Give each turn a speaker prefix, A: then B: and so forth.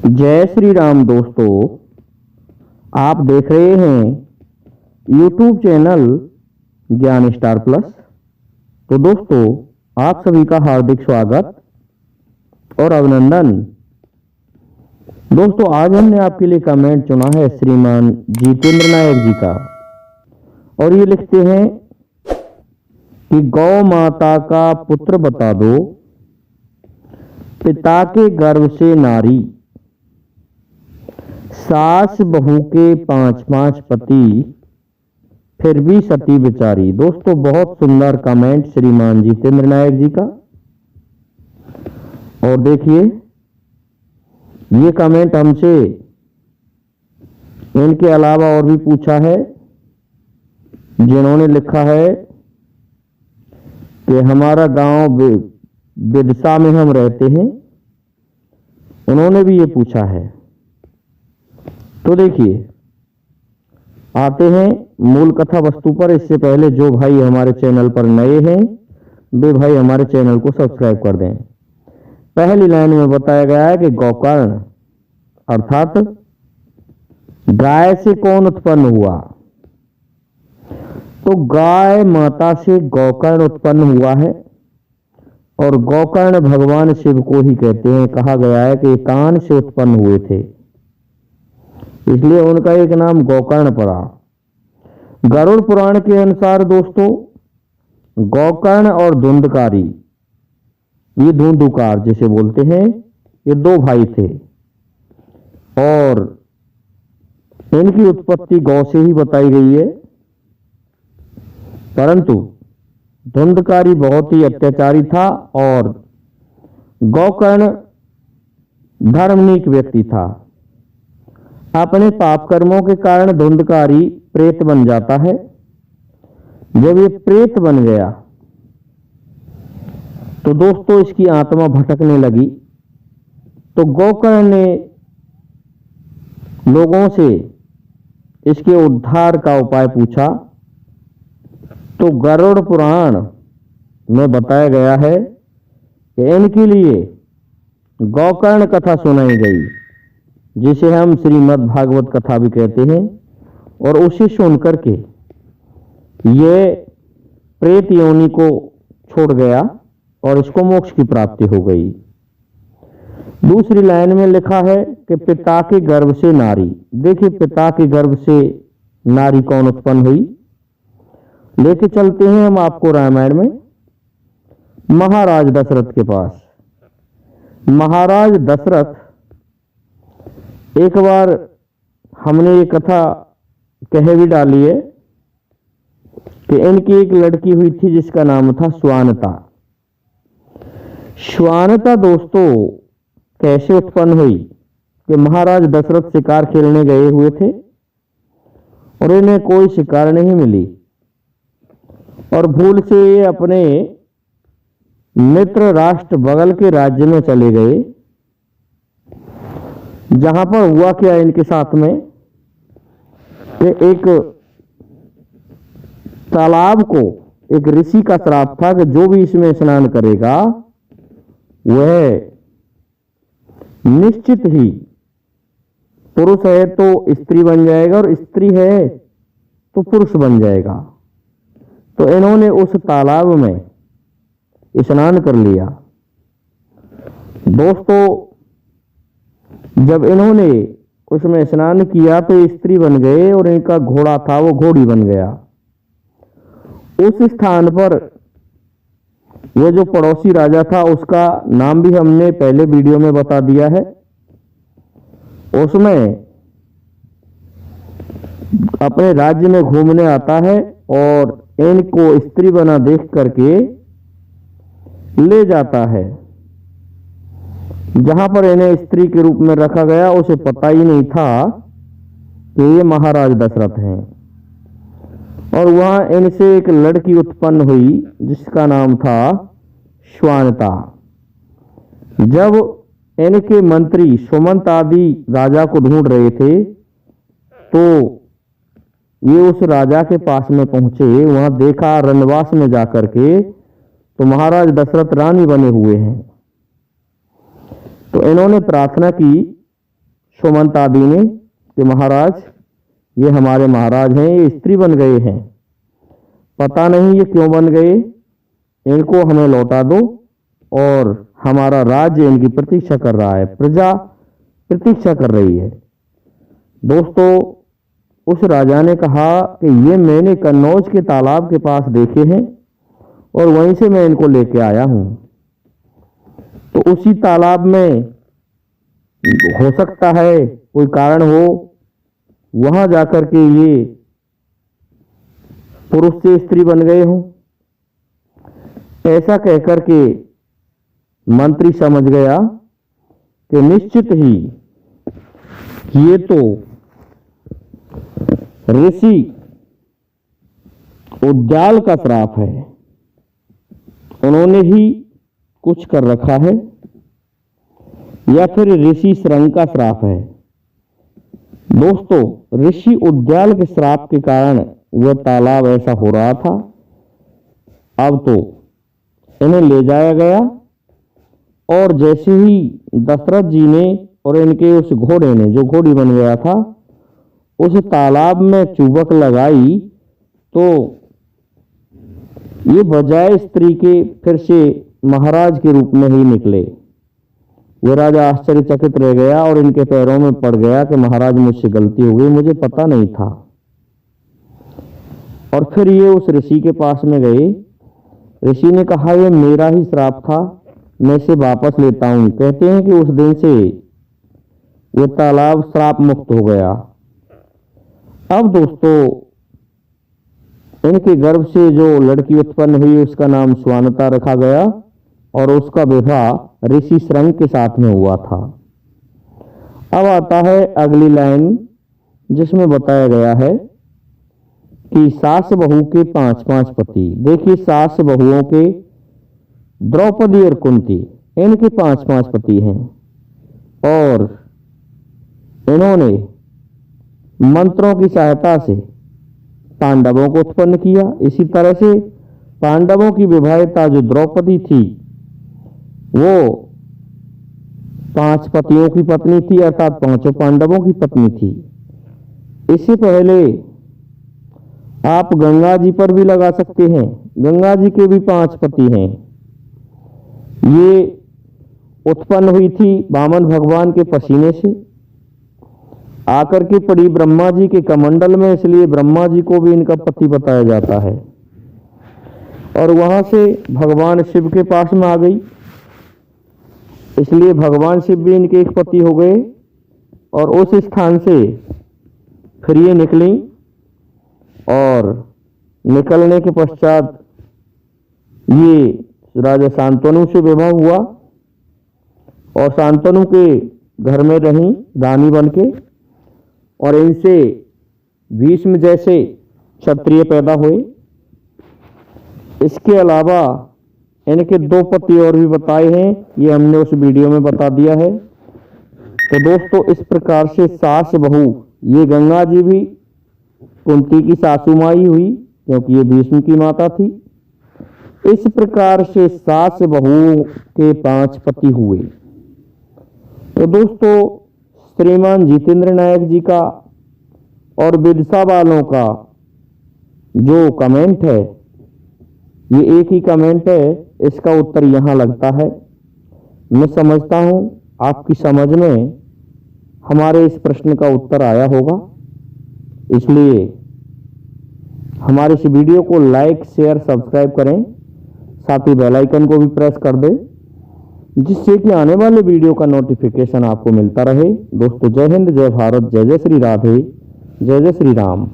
A: जय श्री राम दोस्तों। आप देख रहे हैं YouTube चैनल ज्ञान स्टार प्लस। तो दोस्तों, आप सभी का हार्दिक स्वागत और अभिनंदन। दोस्तों, आज हमने आपके लिए कमेंट चुना है श्रीमान जितेंद्र नायक जी का, और ये लिखते हैं कि गौ माता का पुत्र बता दो, पिता के गर्भ से नारी, सास बहू के 5-5 पति, फिर भी सती बेचारी। दोस्तों, बहुत सुंदर कमेंट श्रीमान जितेंद्र नायक जी का। और देखिए, ये कमेंट हमसे इनके अलावा और भी पूछा है, जिन्होंने लिखा है कि हमारा गांव बिदसा में हम रहते हैं, उन्होंने भी ये पूछा है। तो देखिए, आते हैं मूल कथा वस्तु पर। इससे पहले जो भाई हमारे चैनल पर नए हैं, वे भाई हमारे चैनल को सब्सक्राइब कर दें। पहली लाइन में बताया गया है कि गौकर्ण अर्थात गाय से कौन उत्पन्न हुआ। तो गाय माता से गौकर्ण उत्पन्न हुआ है, और गौकर्ण भगवान शिव को ही कहते हैं। कहा गया है कि कान से उत्पन्न हुए थे, इसलिए उनका एक नाम गौकर्ण पड़ा। गरुड़ पुराण के अनुसार दोस्तों, गौकर्ण और धुंधकारी, ये धुंधुकार जिसे बोलते हैं, ये 2 भाई थे, और इनकी उत्पत्ति गौ से ही बताई गई है। परंतु धुंधकारी बहुत ही अत्याचारी था, और गौकर्ण धर्मनीक व्यक्ति था। अपने पाप कर्मों के कारण धुंधकारी प्रेत बन जाता है। जब ये प्रेत बन गया तो दोस्तों, इसकी आत्मा भटकने लगी। तो गौकर्ण ने लोगों से इसके उद्धार का उपाय पूछा। तो गरुड़ पुराण में बताया गया है कि इनके लिए गौकर्ण कथा सुनाई गई, जिसे हम श्रीमद् भागवत कथा भी कहते हैं। और उसे सुनकर के ये प्रेत योनि को छोड़ गया और इसको मोक्ष की प्राप्ति हो गई। दूसरी लाइन में लिखा है कि पिता के गर्भ से नारी। देखिए, पिता के गर्भ से नारी कौन उत्पन्न हुई। लेके चलते हैं हम आपको रामायण में महाराज दशरथ के पास। महाराज दशरथ, एक बार हमने ये कथा कह भी डाली है कि इनकी एक लड़की हुई थी जिसका नाम था श्वानता। श्वानता दोस्तों कैसे उत्पन्न हुई कि महाराज दशरथ शिकार खेलने गए हुए थे, और इन्हें कोई शिकार नहीं मिली, और भूल से ये अपने मित्र राष्ट्र बगल के राज्य में चले गए। जहां पर हुआ क्या इनके साथ में कि एक तालाब को एक ऋषि का श्राप था कि जो भी इसमें स्नान करेगा वह निश्चित ही पुरुष है तो स्त्री बन जाएगा, और स्त्री है तो पुरुष बन जाएगा। तो इन्होंने उस तालाब में स्नान कर लिया। दोस्तों, जब इन्होंने उसमें स्नान किया तो स्त्री बन गए, और इनका घोड़ा था वो घोड़ी बन गया। उस स्थान पर वो जो पड़ोसी राजा था, उसका नाम भी हमने पहले वीडियो में बता दिया है। उसमें अपने राज्य में घूमने आता है, और इनको स्त्री बना देख करके ले जाता है। जहां पर इन्हें स्त्री के रूप में रखा गया, उसे पता ही नहीं था कि ये महाराज दशरथ हैं। और वहां इनसे एक लड़की उत्पन्न हुई जिसका नाम था श्वानता। जब इनके मंत्री सुमंत आदि राजा को ढूंढ रहे थे, तो ये उस राजा के पास में पहुंचे। वहां देखा रनवास में जाकर के तो महाराज दशरथ रानी बने हुए हैं। तो इन्होंने प्रार्थना की सुमंत आदि ने कि महाराज ये हमारे महाराज हैं, ये स्त्री बन गए हैं, पता नहीं ये क्यों बन गए, इनको हमें लौटा दो और हमारा राज्य इनकी प्रतीक्षा कर रहा है, प्रजा प्रतीक्षा कर रही है। दोस्तों उस राजा ने कहा कि ये मैंने कन्नौज के तालाब के पास देखे हैं और वहीं से मैं इनको लेके आया हूं। तो उसी तालाब में हो सकता है कोई कारण हो, वहां जाकर के ये पुरुष से स्त्री बन गए हों। ऐसा कहकर के मंत्री समझ गया कि निश्चित ही ये तो ऋषि उद्याल का श्राप है, उन्होंने ही कुछ कर रखा है या फिर ऋषि श्रृंग का श्राप है। दोस्तों ऋषि उद्याल के श्राप के कारण वह तालाब ऐसा हो रहा था। अब तो इन्हें ले जाया गया और जैसे ही दशरथ जी ने और इनके उस घोड़े ने, जो घोड़ी बन गया था, उस तालाब में चुबक लगाई तो ये बजाय स्त्री के फिर से महाराज के रूप में ही निकले। वो राजा आश्चर्यचकित रह गया और इनके पैरों में पड़ गया कि महाराज मुझसे गलती हो गई, मुझे पता नहीं था। और फिर ये उस ऋषि के पास में गए। ऋषि ने कहा ये मेरा ही श्राप था, मैं इसे वापस लेता हूं। कहते हैं कि उस दिन से वो तालाब श्राप मुक्त हो गया। अब दोस्तों इनके गर्भ से जो लड़की उत्पन्न हुई उसका नाम स्वानता रखा गया और उसका विवाह ऋषि श्रृंग के साथ में हुआ था। अब आता है अगली लाइन जिसमें बताया गया है कि सास बहू के 5-5 पति। देखिए सास बहुओं के द्रौपदी और कुंती, इनके 5-5 पति हैं और इन्होंने मंत्रों की सहायता से पांडवों को उत्पन्न किया। इसी तरह से पांडवों की विवाहिता जो द्रौपदी थी वो 5 पतियों की पत्नी थी, अर्थात 5 पांडवों की पत्नी थी। इससे पहले आप गंगा जी पर भी लगा सकते हैं, गंगा जी के भी 5 पति हैं। ये उत्पन्न हुई थी वामन भगवान के पसीने से, आकर के पड़ी ब्रह्मा जी के कमंडल में, इसलिए ब्रह्मा जी को भी इनका पति बताया जाता है। और वहां से भगवान शिव के पास में आ गई, इसलिए भगवान शिव भी इनके एक पति हो गए। और उस स्थान से फिर ये निकली और निकलने के पश्चात ये राजा शांतनु से विवाह हुआ और शांतनु के घर में रही रानी बनके। और इनसे भीष्म जैसे क्षत्रिय पैदा हुए। इसके अलावा इनके 2 पति और भी बताए हैं, ये हमने उस वीडियो में बता दिया है। तो दोस्तों इस प्रकार से सास बहू, ये गंगा जी भी कुंती की सासू माई हुई क्योंकि ये भीष्म की माता थी। इस प्रकार से सास बहू के 5 पति हुए। तो दोस्तों श्रीमान जितेंद्र नायक जी का और विदिशा वालों का जो कमेंट है, ये एक ही कमेंट है, इसका उत्तर यहाँ लगता है। मैं समझता हूँ आपकी समझ में हमारे इस प्रश्न का उत्तर आया होगा, इसलिए हमारे इस वीडियो को लाइक शेयर सब्सक्राइब करें, साथ ही बेल आइकन को भी प्रेस कर दें जिससे कि आने वाले वीडियो का नोटिफिकेशन आपको मिलता रहे। दोस्तों जय हिंद, जय भारत, जय जय श्री राधे, जय जय श्री राम।